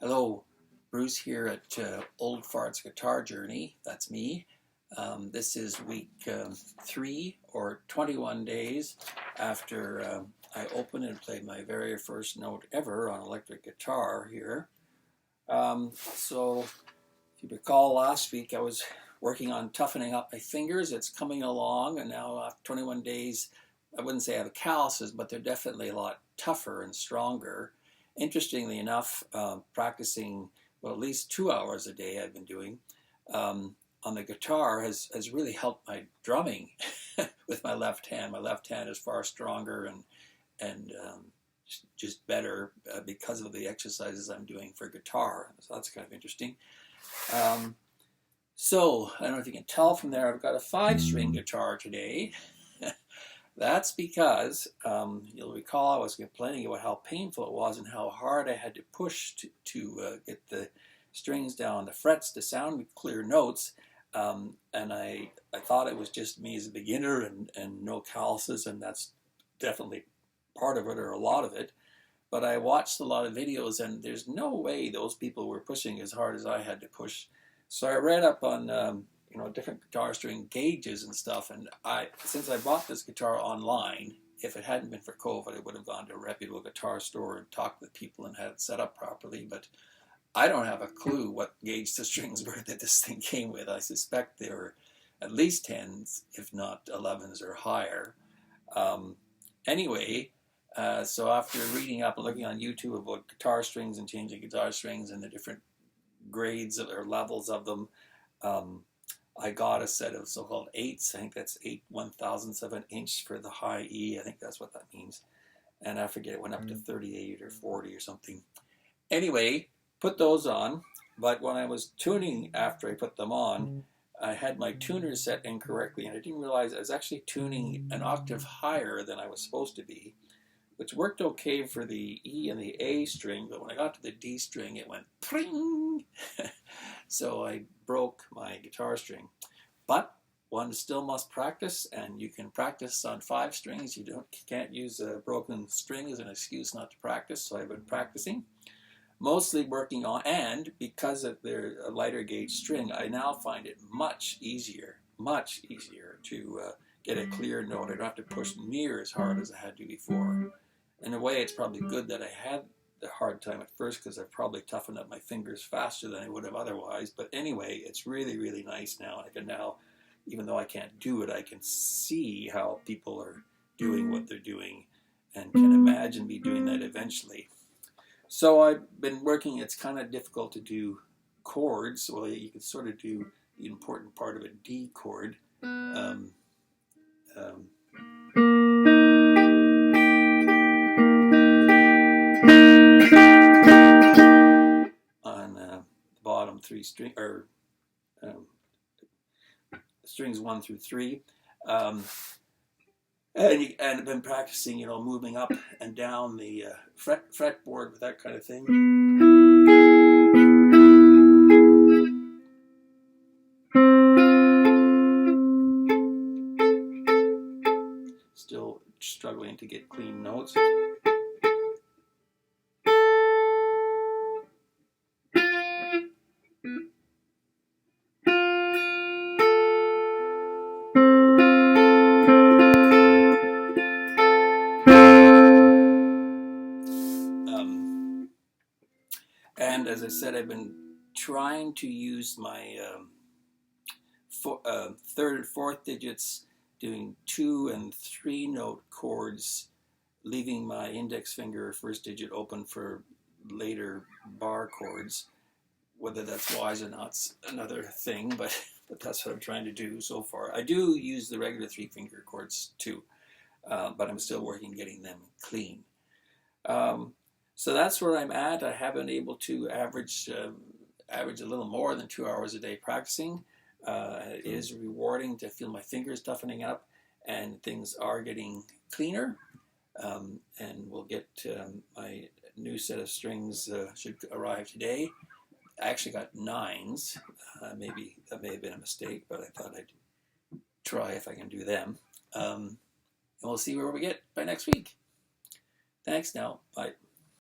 Hello, Bruce here at Old Fart's Guitar Journey. That's me. This is week 3 or 21 days after I opened and played my very first note ever on electric guitar here. So if you recall last week I was working on toughening up my fingers. It's coming along, and now after 21 days, I wouldn't say I have calluses, but they're definitely a lot tougher and stronger. Interestingly enough, practicing, well, at least 2 hours a day I've been doing on the guitar has really helped my drumming with my left hand. My left hand is far stronger and just better because of the exercises I'm doing for guitar. So that's kind of interesting. So I don't know if you can tell from there, I've got a 5-string guitar today. That's because, you'll recall I was complaining about how painful it was and how hard I had to push to get the strings down the frets to sound clear notes. And I thought it was just me as a beginner and no calluses, and that's definitely part of it, or a lot of it. But I watched a lot of videos, and there's no way those people were pushing as hard as I had to push. So I read up on different guitar string gauges and stuff, and since I bought this guitar online, if it hadn't been for COVID, I would have gone to a reputable guitar store and talked with people and had it set up properly, but I don't have a clue what gauge the strings were that this thing came with. I suspect they were at least 10s, if not 11s or higher. Anyway, so after reading up and looking on YouTube about guitar strings and changing guitar strings and the different grades or levels of them, I got a set of so-called 8s. I think that's 8 1/1000ths of an inch for the high E. I think that's what that means. And I forget, it went up to 38 or 40 or something. Anyway, put those on. But when I was tuning after I put them on, I had my tuner set incorrectly, and I didn't realize I was actually tuning an octave higher than I was supposed to be, which worked okay for the E and the A string, but when I got to the D string, it went pring. So I broke my guitar string. But one still must practice, and you can practice on 5 strings. You can't use a broken string as an excuse not to practice, so I've been practicing. Mostly working on, and because of their lighter gauge string, I now find it much easier to get a clear note. I don't have to push near as hard as I had to before. In a way, it's probably good that I had the hard time at first, because I've probably toughened up my fingers faster than I would have otherwise. But anyway, it's really, really nice now. I can now, even though I can't do it, I can see how people are doing what they're doing and can imagine me doing that eventually. So I've been working. It's kind of difficult to do chords. Well, you can sort of do the important part of a D chord. On the bottom 3 string, or strings 1 through 3. And I've been practicing, moving up and down the fretboard with that kind of thing. Still struggling to get clean notes. And as I said, I've been trying to use my 3rd and 4th digits, doing 2 and 3 note chords, leaving my index finger 1st digit open for later bar chords. Whether that's wise or not's another thing, but that's what I'm trying to do so far. I do use the regular 3-finger chords too, but I'm still working getting them clean. So that's where I'm at. I have been able to average a little more than 2 hours a day practicing. It is rewarding to feel my fingers toughening up, and things are getting cleaner. And we'll get my new set of strings should arrive today. I actually got 9s. Maybe that may have been a mistake, but I thought I'd try if I can do them. And we'll see where we get by next week. Thanks now. Bye.